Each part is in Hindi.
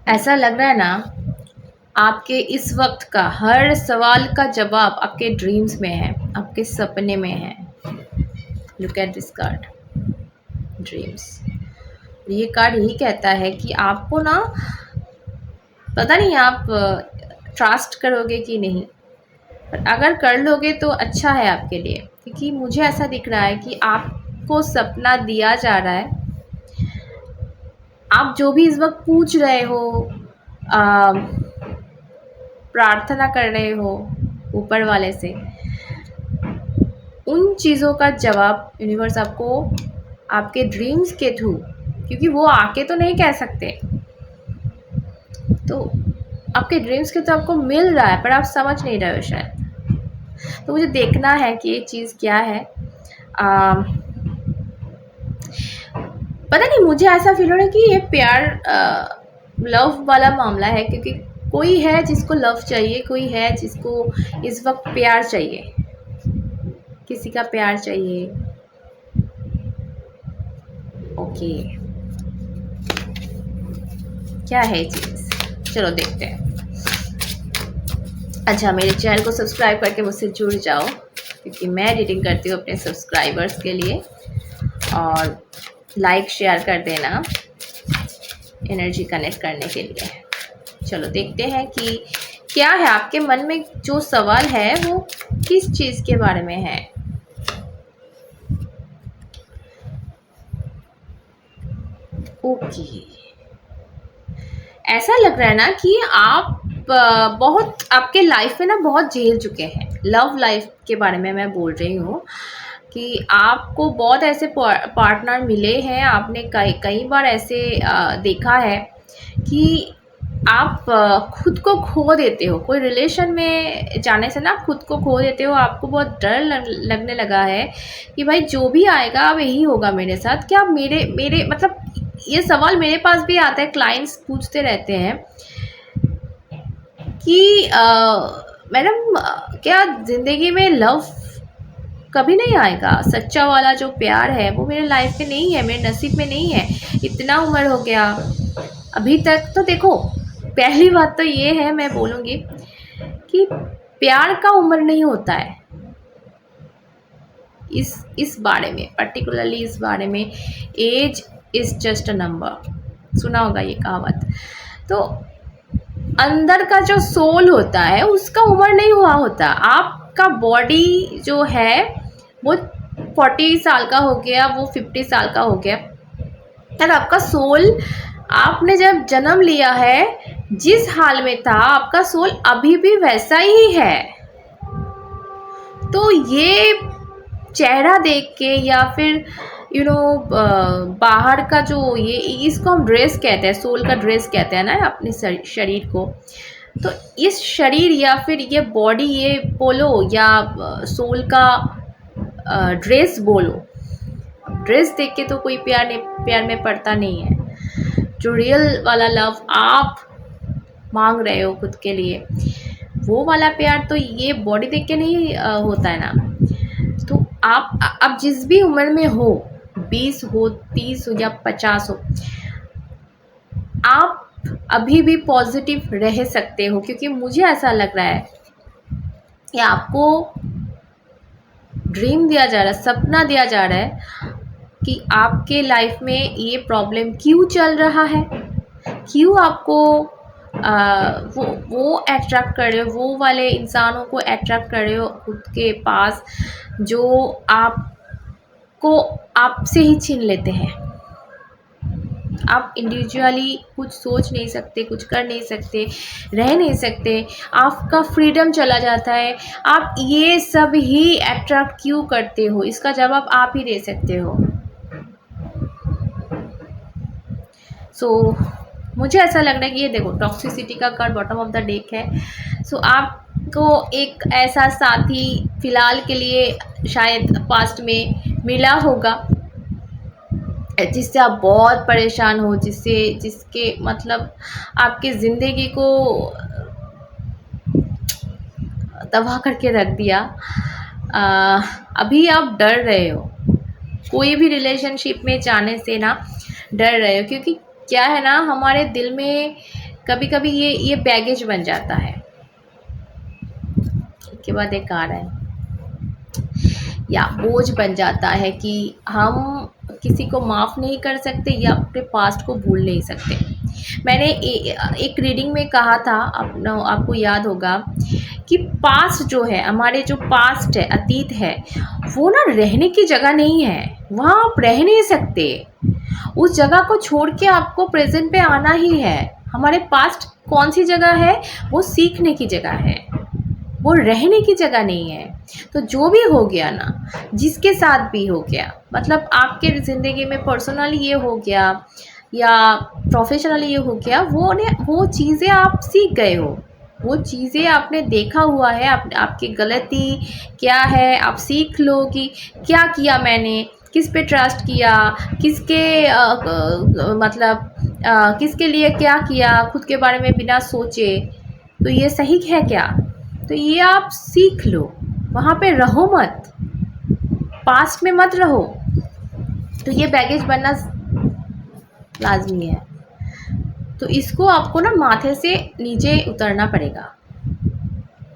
ऐसा लग रहा है ना, आपके इस वक्त का हर सवाल का जवाब आपके ड्रीम्स में है, आपके सपने में है। Look at this card, dreams. ये कार्ड यही कहता है कि आपको ना, पता नहीं आप ट्रस्ट करोगे कि नहीं, पर अगर कर लोगे तो अच्छा है आपके लिए, क्योंकि मुझे ऐसा दिख रहा है कि आपको सपना दिया जा रहा है। आप जो भी इस वक्त पूछ रहे हो, प्रार्थना कर रहे हो ऊपर वाले से, उन चीज़ों का जवाब यूनिवर्स आपको आपके ड्रीम्स के थ्रू, क्योंकि वो आके तो नहीं कह सकते, तो आपके ड्रीम्स के तो आपको मिल रहा है, पर आप समझ नहीं रहे हो शायद। तो मुझे देखना है कि ये चीज़ क्या है। पता नहीं, मुझे ऐसा फील हो रहा है कि ये प्यार लव वाला मामला है, क्योंकि कोई है जिसको लव चाहिए, कोई है जिसको इस वक्त प्यार चाहिए, किसी का प्यार चाहिए। ओके, क्या है ये चीज़, चलो देखते हैं। अच्छा, मेरे चैनल को सब्सक्राइब करके मुझसे जुड़ जाओ, क्योंकि मैं रीडिंग करती हूँ अपने सब्सक्राइबर्स के लिए, और लाइक शेयर कर देना एनर्जी कनेक्ट करने के लिए। चलो देखते हैं कि क्या है आपके मन में, जो सवाल है वो किस चीज़ के बारे में है। ओके, ऐसा लग रहा है ना कि आप बहुत आपके लाइफ में ना बहुत झेल चुके हैं। लव लाइफ के बारे में मैं बोल रही हूँ कि आपको बहुत ऐसे पार्टनर मिले हैं, आपने कई कई बार ऐसे देखा है कि आप खुद को खो देते हो। कोई रिलेशन में जाने से ना खुद को खो देते हो, आपको बहुत डर लगने लगा है कि भाई जो भी आएगा अब यही होगा मेरे साथ। क्या मेरे मेरे मतलब, ये सवाल मेरे पास भी आता है, क्लाइंट्स पूछते रहते हैं कि मैडम क्या ज़िंदगी में लव कभी नहीं आएगा, सच्चा वाला जो प्यार है वो मेरे लाइफ में नहीं है, मेरे नसीब में नहीं है, इतना उम्र हो गया अभी तक। तो देखो, पहली बात तो ये है, मैं बोलूँगी कि प्यार का उम्र नहीं होता है। इस बारे में, पर्टिकुलरली इस बारे में, age is just a number, सुना होगा ये कहावत। तो अंदर का जो सोल होता है उसका उम्र नहीं हुआ होता। आपका बॉडी जो है वो 40 साल का हो गया, वो 50 साल का हो गया, और आपका सोल, आपने जब जन्म लिया है जिस हाल में था, आपका सोल अभी भी वैसा ही है। तो ये चेहरा देख के, या फिर बाहर का जो, ये इसको हम ड्रेस कहते हैं, सोल का ड्रेस कहते हैं ना अपने शरीर को। तो इस शरीर या फिर ये बॉडी, ये बोलो या सोल का ड्रेस बोलो, ड्रेस देख के तो कोई प्यार में पड़ता नहीं है। जो रियल वाला लव आप मांग रहे हो खुद के लिए, वो वाला प्यार तो ये बॉडी देख के नहीं होता है ना। तो आप जिस भी उम्र में हो, 20 हो, 30 हो या 50 हो, आप अभी भी पॉजिटिव रह सकते हो, क्योंकि मुझे ऐसा लग रहा है कि आपको ड्रीम दिया जा रहा है, सपना दिया जा रहा है कि आपके लाइफ में ये प्रॉब्लम क्यों चल रहा है, क्यों आपको वो अट्रैक्ट कर रहे हो, वो वाले इंसानों को अट्रैक्ट कर रहे हो खुद के पास, जो आपको आपसे ही छीन लेते हैं। आप इंडिविजुअली कुछ सोच नहीं सकते, कुछ कर नहीं सकते, रह नहीं सकते, आपका फ्रीडम चला जाता है। आप ये सब ही अट्रैक्ट क्यों करते हो, इसका जवाब आप ही दे सकते हो। मुझे ऐसा लग रहा है कि ये देखो, टॉक्सिसिटी का card bottom of the deck है। आपको एक ऐसा साथी फ़िलहाल के लिए शायद पास्ट में मिला होगा, जिससे आप बहुत परेशान हो, जिसके मतलब आपकी ज़िंदगी को तबाह करके रख दिया। अभी आप डर रहे हो, कोई भी रिलेशनशिप में जाने से ना डर रहे हो, क्योंकि क्या है ना, हमारे दिल में कभी कभी ये बैगेज बन जाता है। इसके बाद एक आ रहा है, या बोझ बन जाता है कि हम किसी को माफ़ नहीं कर सकते या अपने पास्ट को भूल नहीं सकते। मैंने एक रीडिंग में कहा था, आपको याद होगा कि पास्ट जो है, हमारे जो पास्ट है, अतीत है, वो ना रहने की जगह नहीं है, वहाँ आप रह नहीं सकते। उस जगह को छोड़ के आपको प्रेजेंट पे आना ही है। हमारे पास्ट कौन सी जगह है? वो सीखने की जगह है, वो रहने की जगह नहीं है। तो जो भी हो गया ना, जिसके साथ भी हो गया, मतलब आपके ज़िंदगी में पर्सनली ये हो गया या प्रोफेशनली ये हो गया, वो चीज़ें आप सीख गए हो, वो चीज़ें आपने देखा हुआ है, आपकी गलती क्या है आप सीख लो कि क्या किया मैंने, किस पे ट्रस्ट किया, किसके मतलब किसके लिए क्या किया, खुद के बारे में बिना सोचे, तो ये सही है क्या? तो ये आप सीख लो, वहाँ पे रहो मत, पास्ट में मत रहो। तो ये बैगेज बनना लाजमी है। तो इसको आपको ना माथे से नीचे उतरना पड़ेगा।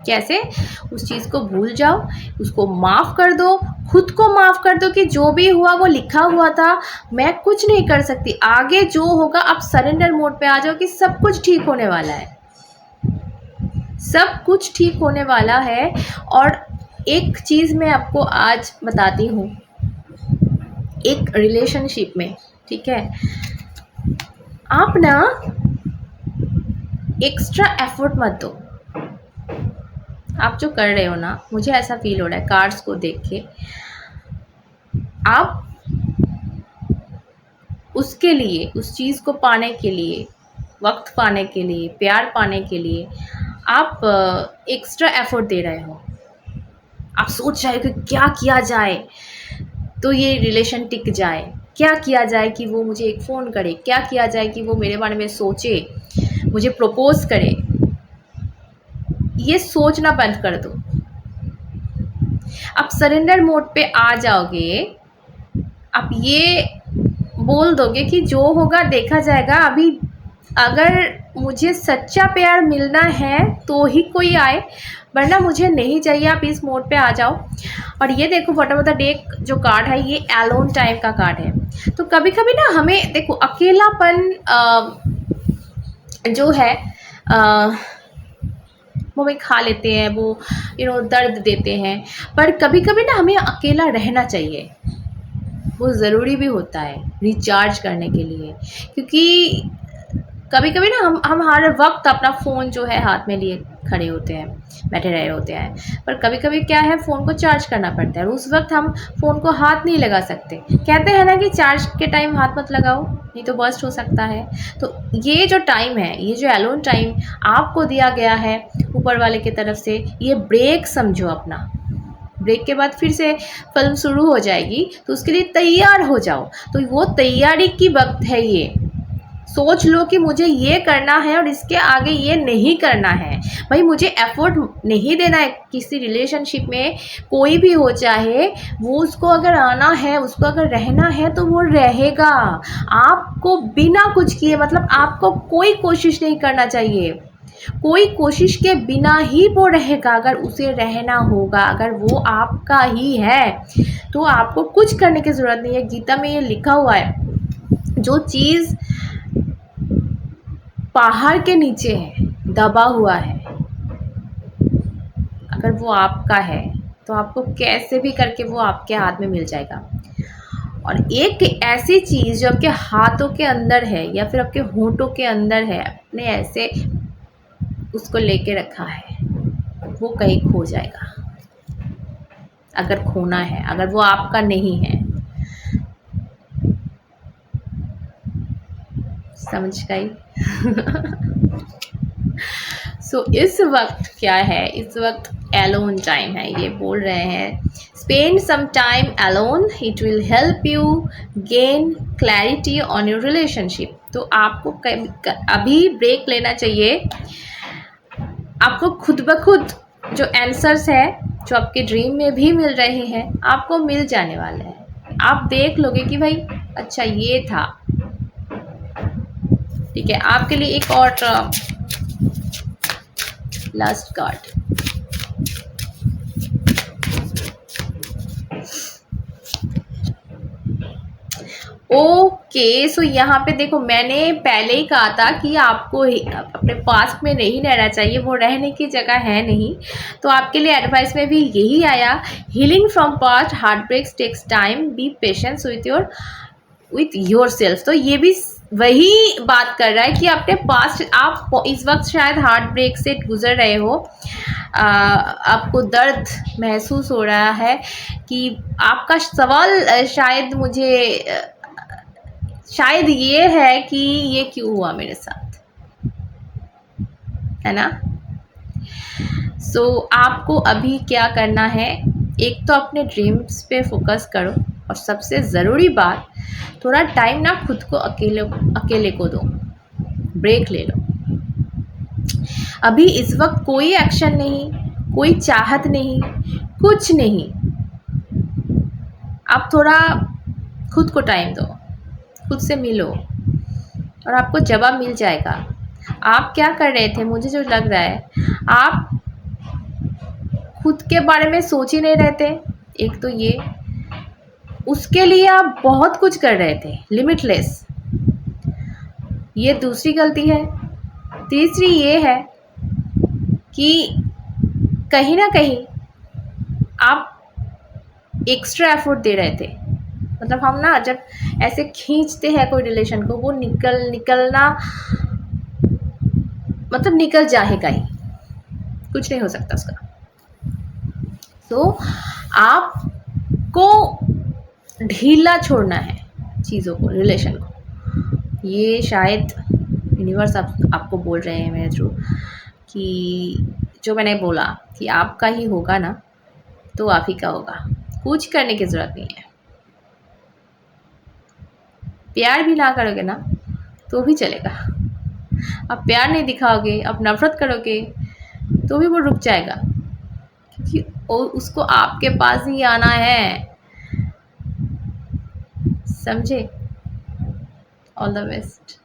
कैसे? उस चीज़ को भूल जाओ, उसको माफ़ कर दो, खुद को माफ़ कर दो कि जो भी हुआ वो लिखा हुआ था, मैं कुछ नहीं कर सकती, आगे जो होगा आप सरेंडर मोड पे आ जाओ कि सब कुछ ठीक होने वाला है, सब कुछ ठीक होने वाला है। और एक चीज़ मैं आपको आज बताती हूँ, एक रिलेशनशिप में, ठीक है, आप ना एक्स्ट्रा एफर्ट मत दो। आप जो कर रहे हो ना, मुझे ऐसा फील हो रहा है कार्ड्स को देख के, आप उसके लिए, उस चीज़ को पाने के लिए, वक्त पाने के लिए, प्यार पाने के लिए आप एक्स्ट्रा एफर्ट दे रहे हो। आप सोच रहे हो कि क्या किया जाए तो ये रिलेशन टिक जाए, क्या किया जाए कि वो मुझे एक फ़ोन करे, क्या किया जाए कि वो मेरे बारे में सोचे, मुझे प्रपोज करे। ये सोचना बंद कर दो। आप सरेंडर मोड पे आ जाओगे, आप ये बोल दोगे कि जो होगा देखा जाएगा, अभी अगर मुझे सच्चा प्यार मिलना है तो ही कोई आए, वरना मुझे नहीं चाहिए। आप इस मोड पे आ जाओ। और ये देखो बॉटम ऑफ द डेक जो कार्ड है, ये अलोन टाइम का कार्ड है। तो कभी कभी ना हमें देखो अकेलापन जो है वो हमें खा लेते हैं, वो दर्द देते हैं, पर कभी कभी ना हमें अकेला रहना चाहिए, वो ज़रूरी भी होता है रिचार्ज करने के लिए। क्योंकि कभी कभी ना हम हर वक्त अपना फ़ोन जो है हाथ में लिए खड़े होते हैं, बैठे रहे होते हैं, पर कभी कभी क्या है, फ़ोन को चार्ज करना पड़ता है और उस वक्त हम फ़ोन को हाथ नहीं लगा सकते। कहते हैं ना कि चार्ज के टाइम हाथ मत लगाओ, नहीं तो बर्स्ट हो सकता है। तो ये जो टाइम है, ये जो अलोन टाइम आपको दिया गया है ऊपर वाले की तरफ से, ये ब्रेक समझो अपना। ब्रेक के बाद फिर से फिल्म शुरू हो जाएगी, तो उसके लिए तैयार हो जाओ। तो वो तैयारी की वक्त है। ये सोच लो कि मुझे ये करना है और इसके आगे ये नहीं करना है। भाई मुझे एफर्ट नहीं देना है किसी रिलेशनशिप में, कोई भी हो चाहे वो, उसको अगर आना है, उसको अगर रहना है तो वो रहेगा। आपको बिना कुछ किए, मतलब आपको कोई कोशिश नहीं करना चाहिए, कोई कोशिश के बिना ही वो रहेगा। अगर उसे रहना होगा, अगर वो आपका ही है, तो आपको कुछ करने की ज़रूरत नहीं है। गीता में ये लिखा हुआ है, जो चीज़ पहाड़ के नीचे है, दबा हुआ है, अगर वो आपका है तो आपको कैसे भी करके वो आपके हाथ में मिल जाएगा। और एक ऐसी चीज़ जो आपके हाथों के अंदर है या फिर आपके होंठों के अंदर है, अपने ऐसे उसको लेके रखा है, वो कहीं खो जाएगा। अगर खोना है, अगर वो आपका नहीं है, समझ गई? सो इस वक्त क्या है, इस वक्त एलोन टाइम है। ये बोल रहे हैं spend some time alone, it will help you gain clarity on your relationship. तो आपको अभी ब्रेक लेना चाहिए। आपको खुद ब खुद जो आंसर्स है, जो आपके ड्रीम में भी मिल रहे हैं, आपको मिल जाने वाले हैं। आप देख लोगे कि भाई अच्छा ये था, ठीक है, आपके लिए एक और लास्ट कार्ड। ओके, सो यहाँ पे देखो, मैंने पहले ही कहा था कि आपको अपने पास्ट में नहीं रहना चाहिए, वो रहने की जगह है नहीं। तो आपके लिए एडवाइस में भी यही आया, healing from past heart breaks takes time, be patience with yourself. तो ये भी वही बात कर रहा है कि अपने पास्ट, आप इस वक्त शायद हार्ट ब्रेक से गुजर रहे हो, आपको दर्द महसूस हो रहा है कि आपका सवाल शायद ये है कि ये क्यों हुआ मेरे साथ, है ना। सो आपको अभी क्या करना है, एक तो अपने ड्रीम्स पे फोकस करो, और सबसे ज़रूरी बात, थोड़ा टाइम ना खुद को अकेले को दो, ब्रेक ले लो। अभी इस वक्त कोई एक्शन नहीं, कोई चाहत नहीं, कुछ नहीं। आप थोड़ा खुद को टाइम दो, खुद से मिलो, और आपको जवाब मिल जाएगा। आप क्या कर रहे थे, मुझे जो लग रहा है, आप खुद के बारे में सोच ही नहीं रहे थे। एक तो ये, उसके लिए आप बहुत कुछ कर रहे थे, लिमिटलेस, ये दूसरी गलती है। तीसरी ये है कि कहीं ना कहीं आप एक्स्ट्रा एफर्ट दे रहे थे। मतलब हम ना जब ऐसे खींचते हैं कोई रिलेशन को, वो निकलना मतलब निकल जाएगा ही, कुछ नहीं हो सकता उसका। तो आपको ढीला छोड़ना है चीज़ों को, रिलेशन को। ये शायद यूनिवर्स आपको बोल रहे हैं मेरे थ्रू कि जो मैंने बोला कि आपका ही होगा ना, तो आप ही का होगा, कुछ करने की ज़रूरत नहीं है। प्यार भी ना करोगे ना तो भी चलेगा, आप प्यार नहीं दिखाओगे, आप नफरत करोगे, तो भी वो रुक जाएगा, क्योंकि उसको आपके पास ही आना है। समझे? All the best.